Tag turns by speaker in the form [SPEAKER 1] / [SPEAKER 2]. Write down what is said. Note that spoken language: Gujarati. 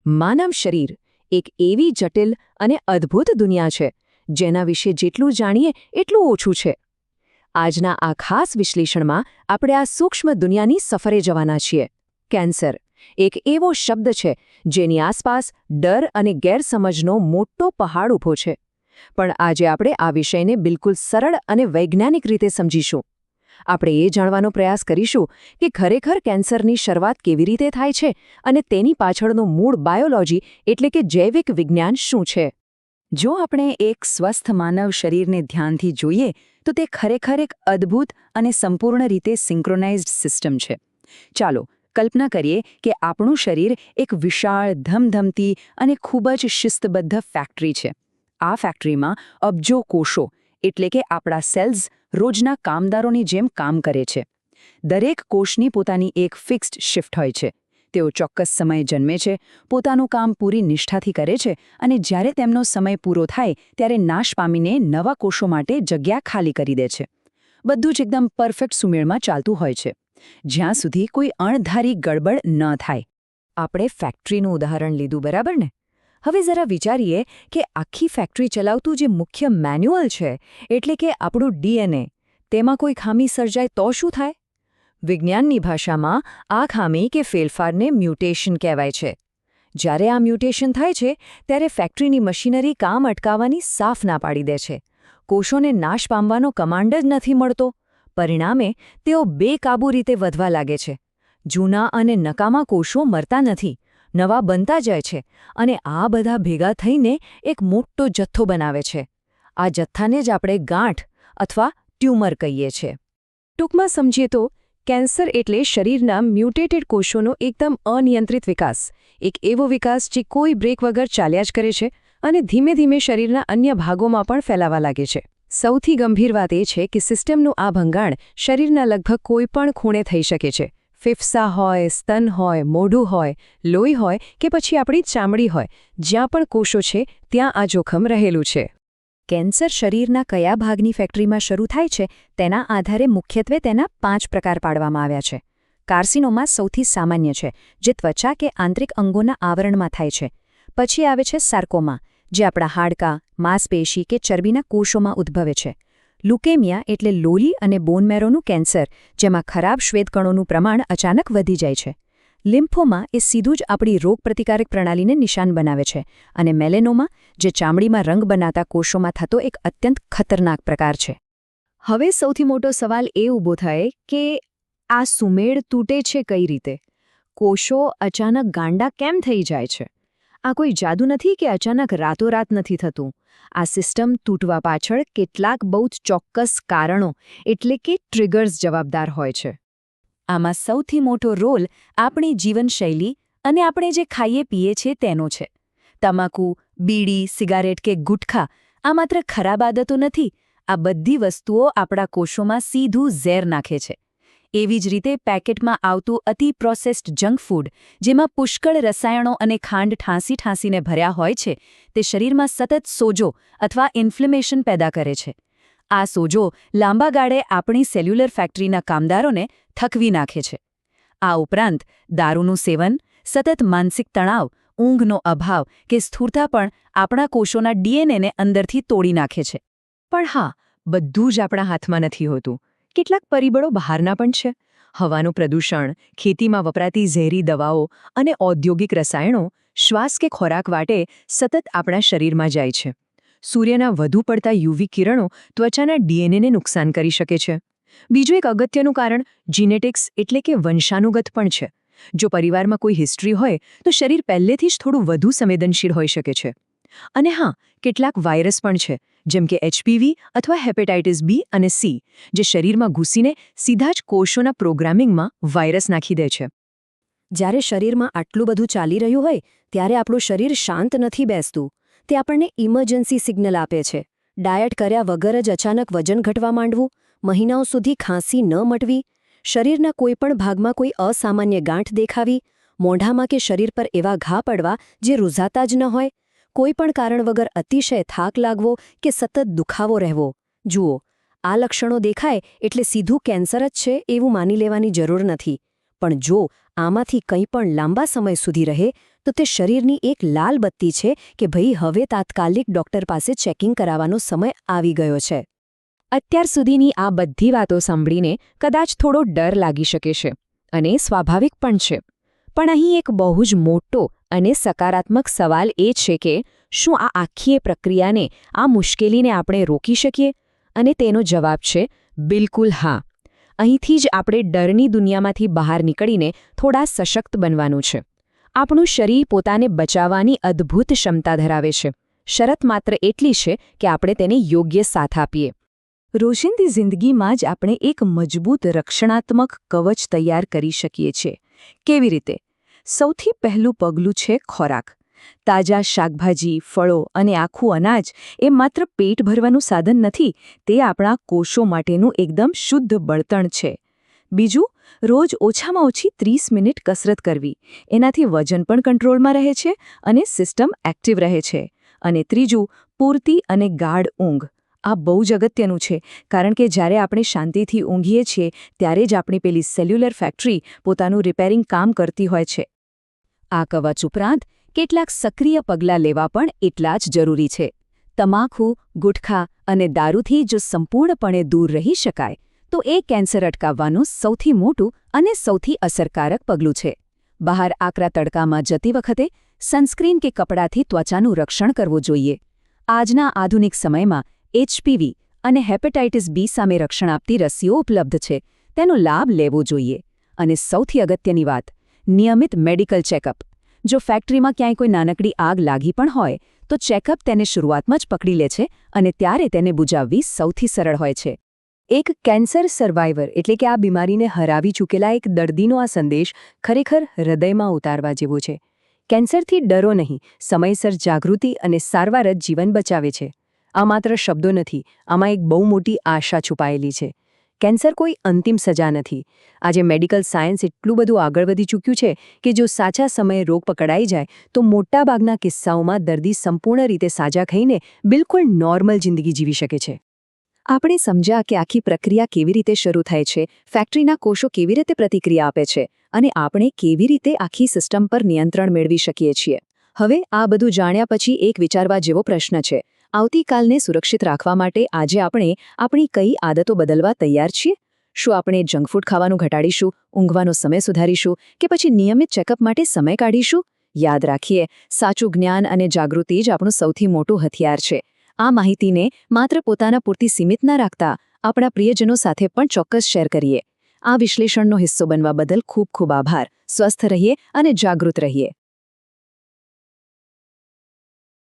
[SPEAKER 1] માનવ શરીર એક એવી જટિલ અને અદ્ભુત દુનિયા છે જેના વિશે જેટલું જાણીએ એટલું ઓછું છે. આજના આ ખાસ વિશ્લેષણમાં આપણે આ સૂક્ષ્મ દુનિયાની સફરે જવાના છીએ. કેન્સર એક એવો શબ્દ છે જેની આસપાસ ડર અને ગેરસમજનો મોટો પહાડ ઊભો છે. પણ આજે આપણે આ વિષયને બિલકુલ સરળ અને વૈજ્ઞાનિક રીતે સમજીશું. આપણે એ જાણવાનો પ્રયાસ કરીશું કે ખરેખર કેન્સરની શરૂઆત કેવી રીતે થાય છે અને તેની પાછળનું મૂળ બાયોલોજી એટલે કે જૈવિક વિજ્ઞાન શું છે. જો આપણે એક સ્વસ્થ માનવ શરીરને ધ્યાનથી જોઈએ તો તે ખરેખર એક અદ્ભુત અને સંપૂર્ણ રીતે સિન્ક્રોનાઇઝ્ડ સિસ્ટમ છે. ચાલો કલ્પના કરીએ કે આપણું શરીર એક વિશાળ ધમધમતી અને ખૂબ જ શિસ્તબદ્ધ ફેક્ટરી છે. આ ફેક્ટરીમાં અબજો કોષો એટલે કે આપણા સેલ્સ રોજના કામદારોની જેમ કામ કરે છે. દરેક કોષની પોતાની એક ફિક્સ્ડ શિફ્ટ હોય છે. તેઓ ચોક્કસ સમયે જન્મે છે, પોતાનું કામ પૂરી નિષ્ઠાથી કરે છે અને જ્યારે તેમનો સમય પૂરો થાય ત્યારે નાશ પામીને નવા કોષો માટે જગ્યા ખાલી કરી દે છે. બધું જ એકદમ પરફેક્ટ સુમેળમાં ચાલતું હોય છે, જ્યાં સુધી કોઈ અણધારી ગડબડ ન થાય. આપણે ફેક્ટરીનું ઉદાહરણ લીધું, બરાબર ને? હવે જરા વિચારીએ કે આખી ફેક્ટરી ચલાવતું જે મુખ્ય મેન્યુઅલ છે એટલે કે આપણું ડીએનએ, તેમાં કોઈ ખામી સર્જાય તો શું થાય? વિજ્ઞાનની ભાષામાં આ ખામી કે ફેરફારને મ્યુટેશન કહેવાય છે. જ્યારે આ મ્યુટેશન થાય છે ત્યારે ફેક્ટરીની મશીનરી કામ અટકાવવાની સાફ ના પાડી દે છે. કોષોને નાશ પામવાનો કમાન્ડ જ નથી મળતો. પરિણામે તેઓ બેકાબૂ રીતે વધવા લાગે છે. જૂના અને નકામા કોષો મરતા નથી, નવા બનતા જાય છે અને આ બધા ભેગા થઈને એક મોટો જથ્થો બનાવે છે. આ જથ્થાને જ આપણે ગાંઠ અથવા ટ્યુમર કહીએ છીએ. ટૂંકમાં સમજીએ તો કેન્સર એટલે શરીરના મ્યુટેટેડ કોષોનો એકદમ અનિયંત્રિત વિકાસ. એક એવો વિકાસ જે કોઈ બ્રેક વગર ચાલ્યા જ કરે છે અને ધીમે ધીમે શરીરના અન્ય ભાગોમાં પણ ફેલાવા લાગે છે. સૌથી ગંભીર વાત એ છે કે સિસ્ટમનું આ ભંગાણ શરીરના લગભગ કોઈ પણ ખૂણે થઈ શકે છે. ફેફસા હોય, સ્તન હોય, મોઢું હોય, લોહી હોય કે પછી આપણી ચામડી હોય, જ્યાં પણ કોષો છે ત્યાં આ જોખમ રહેલું છે. કેન્સર શરીરના કયા ભાગની ફેક્ટરીમાં શરૂ થાય છે તેના આધારે મુખ્યત્વે તેના 5 પ્રકાર પાડવામાં આવ્યા છે. કાર્સિનોમા સૌથી સામાન્ય છે, જે ત્વચા કે આંતરિક અંગોના આવરણમાં થાય છે. પછી આવે છે સાર્કોમા, જે આપણા હાડકાં, માંસપેશી કે ચરબીના કોષોમાં ઉદ્ભવે છે. લ્યુકેમિયા એટલે લોહી અને બોન મેરોનું કેન્સર, જેમાં ખરાબ શ્વેતકણોનું પ્રમાણ અચાનક વધી જાય છે. લિમ્ફોમા એ સીધું જ આપણી રોગપ્રતિકારક પ્રણાલીને નિશાન બનાવે છે. અને મેલેનોમા, જે ચામડીમાં રંગ બનાતા કોષોમાં થતો એક અત્યંત ખતરનાક પ્રકાર છે. હવે સૌથી મોટો સવાલ એ ઊભો થાય કે આ સુમેળ તૂટે છે કઈ રીતે? કોષો અચાનક ગાંડા કેમ થઈ જાય છે? આ કોઈ જાદુ નથી કે અચાનક રાતોરાત નથી થતું. આ સિસ્ટમ તૂટવા પાછળ કેટલાક બહુ ચોક્કસ કારણો એટલે કે ટ્રિગર્સ જવાબદાર હોય છે. આમાં સૌથી મોટો રોલ આપણી જીવનશૈલી અને આપણે જે ખાઈએ પીએ છીએ તેનો છે. તમાકુ, બીડી, સિગારેટ કે ગુટખા આ માત્ર ખરાબ આદતો નથી. આ બધી વસ્તુઓ આપણા કોષોમાં સીધું ઝેર નાખે છે. એવી જ રીતે પેકેટમાં આવતું અતિ પ્રોસેસ્ડ જંક ફૂડ, જેમાં પુષ્કળ રસાયણો અને ખાંડ ઠાંસીને ભર્યા હોય છે, તે શરીરમાં સતત સોજો અથવા ઇન્ફ્લેમેશન પેદા કરે છે. આ સોજો લાંબા ગાળે આપણી સેલ્યુલર ફેક્ટરીના કામદારોને થકવી નાખે છે. આ ઉપરાંત દારૂનું સેવન, સતત માનસિક તણાવ, ઊંઘનો અભાવ કે સ્થૂળતા પણ આપણા કોષોના ડીએનએને અંદરથી તોડી નાખે છે. પણ હા, બધું જ આપણા હાથમાં નથી હોતું. કેટલાક પરિબળો બહારના પણ છે. હવાનું પ્રદૂષણ, ખેતીમાં વપરાતી ઝેરી દવાઓ અને ઔદ્યોગિક રસાયણો શ્વાસ કે ખોરાક વાટે સતત આપણા શરીરમાં જાય છે. સૂર્યના વધુ પડતા યુવી કિરણો ત્વચાના ડીએનએને નુકસાન કરી શકે છે. બીજું એક અગત્યનું કારણ જીનેટિક્સ એટલે કે વંશાનુગત પણ છે. જો પરિવારમાં કોઈ હિસ્ટ્રી હોય તો શરીર પહેલેથી જ થોડું વધુ સંવેદનશીલ હોઈ શકે છે. અને હા, કેટલાક વાયરસ પણ છે, જેમ કે એચપીવી અથવા હેપેટાઇટિસ બી અને સી, જે શરીરમાં ઘૂસીને સીધા જ કોષોના પ્રોગ્રામિંગમાં વાયરસ નાખી દે છે. જ્યારે શરીરમાં આટલું બધું ચાલી રહ્યું હોય ત્યારે આપણું શરીર શાંત નથી બેસતું. તે આપણને ઇમરજન્સી સિગ્નલ આપે છે. ડાયટ કર્યા વગર જ અચાનક વજન ઘટવા માંડવું, મહિનાઓ સુધી ખાંસી ન મટવી, શરીરના કોઈપણ ભાગમાં કોઈ અસામાન્ય ગાંઠ દેખાવી, મોઢામાં કે શરીર પર એવા ઘા પડવા જે રૂઝાતા જ ન હોય, કોઈ પણ કારણ વગર અતિશય થાક લાગવો કે સતત દુખાવો રહેવો. જુઓ, આ લક્ષણો દેખાય એટલે સીધું કેન્સર જ છે એવું માની લેવાની જરૂર નથી. પણ જો આમાંથી કંઈ પણ લાંબા સમય સુધી રહે તો તે શરીરની એક લાલ બત્તી છે કે ભાઈ હવે તાત્કાલિક ડૉક્ટર પાસે ચેકિંગ કરાવવાનો સમય આવી ગયો છે. અત્યાર સુધીની આ બધી વાતો સાંભળીને કદાચ થોડો ડર લાગી શકે છે અને સ્વાભાવિક પણ છે. પણ અહીં એક બહુ જ મોટો અને સકારાત્મક સવાલ એ છે કે શું આ આખી પ્રક્રિયાને, આ મુશ્કેલીને આપણે રોકી શકીએ? અને તેનો જવાબ છે બિલકુલ હા. અહીંથી જ આપણે ડરની દુનિયામાંથી બહાર નીકળીને થોડા સશક્ત બનવાનું છે. આપણું શરીર પોતાને બચાવવાની અદ્ભુત ક્ષમતા ધરાવે છે. શરત માત્ર એટલી છે કે આપણે તેને યોગ્ય સાથ આપીએ. રોજિંદી જિંદગીમાં જ આપણે એક મજબૂત રક્ષણાત્મક કવચ તૈયાર કરી શકીએ છીએ. કેવી રીતે? સૌથી પહેલું પગલું છે ખોરાક. તાજા શાકભાજી, ફળો અને આખું અનાજ એ માત્ર પેટ ભરવાનું સાધન નથી, તે આપણા કોષો માટેનું એકદમ શુદ્ધ બળતણ છે. બીજું, રોજ ઓછામાં ઓછી 30 મિનિટ કસરત કરવી. એનાથી વજન પણ કંટ્રોલમાં રહે છે અને સિસ્ટમ એક્ટિવ રહે છે. અને ત્રીજું, પૂરતી અને ગાઢ ઊંઘ. આ બહુ જ અગત્યનું છે, કારણ કે જ્યારે આપણે શાંતિથી ઊંઘીએ છીએ ત્યારે જ આપણી પેલી સેલ્યુલર ફેક્ટરી પોતાનું રિપેરિંગ કામ કરતી હોય છે. આ કવચ ઉપરાંત કેટલાક સક્રિય પગલાં લેવા પણ એટલા જ જરૂરી છે. તમાકુ, ગુટખા અને દારૂથી જો સંપૂર્ણપણે દૂર રહી શકાય તો એ કેન્સર અટકાવવાનું સૌથી મોટું અને સૌથી અસરકારક પગલું છે. બહાર આકરા તડકામાં જતી વખતે સનસ્ક્રીન કે કપડાથી ત્વચાનું રક્ષણ કરવું જોઈએ. આજના આધુનિક સમયમાં HPV અને હેપેટાઇટિસ B સામે રક્ષણ આપતી રસીઓ ઉપલબ્ધ છે. તેનો લાભ લેવો જોઈએ. અને સૌથી અગત્યની વાત, નિયમિત મેડિકલ ચેકઅપ. જો ફેક્ટરીમાં ક્યાંય કોઈ નાનકડી આગ લાગી પણ હોય તો ચેકઅપ તેને શરૂઆતમાં જ પકડી લે છે અને ત્યારે તેને બુજાવવી સૌથી સરળ હોય છે. એક કેન્સર સર્વાઈવર એટલે કે આ બીમારીને હરાવી ચૂકેલા એક દર્દીનો આ સંદેશ ખરેખર હૃદયમાં ઉતારવા જેવો છે. કેન્સરથી ડરો નહીં, સમયસર જાગૃતિ અને સારવાર જ જીવન બચાવે છે. આ માત્ર શબ્દો નથી, આમાં એક બહુ મોટી આશા છુપાયેલી છે. કેન્સર કોઈ અંતિમ સજા નથી. આજે મેડિકલ સાયન્સ એટલું બધું આગળ વધી ચૂક્યું છે કે જો સાચા સમયે રોગ પકડાઈ જાય તો મોટાભાગના કિસ્સાઓમાં દર્દી સંપૂર્ણ રીતે સાજા થઈને બિલકુલ નોર્મલ જિંદગી જીવી શકે છે. આપણે સમજ્યા કે આખી પ્રક્રિયા કેવી રીતે શરૂ થાય છે, ફેક્ટરીના કોષો કેવી રીતે પ્રતિક્રિયા આપે છે અને આપણે કેવી રીતે આખી સિસ્ટમ પર નિયંત્રણ મેળવી શકીએ છીએ. હવે આ બધું જાણ્યા પછી એક વિચારવા જેવો પ્રશ્ન છે. આવતીકાલને સુરક્ષિત રાખવા માટે આજે આપણે આપણી કઈ આદતો બદલવા તૈયાર છીએ? શું આપણે જંક ફૂડ ખાવાનું ઘટાડીશું, ઊંઘવાનો સમય સુધારીશું કે પછી નિયમિત ચેકઅપ માટે સમય કાઢીશું? યાદ રાખીએ, સાચું જ્ઞાન અને જાગૃતિ જ આપણું સૌથી મોટું હથિયાર છે. આ માહિતીને માત્ર પોતાના પૂરતી સીમિત ન રાખતા આપણા પ્રિયજનો સાથે પણ ચોક્કસ શેર કરીએ. આ વિશ્લેષણનો હિસ્સો બનવા બદલ ખૂબ ખૂબ આભાર. સ્વસ્થ રહીએ અને જાગૃત રહીએ.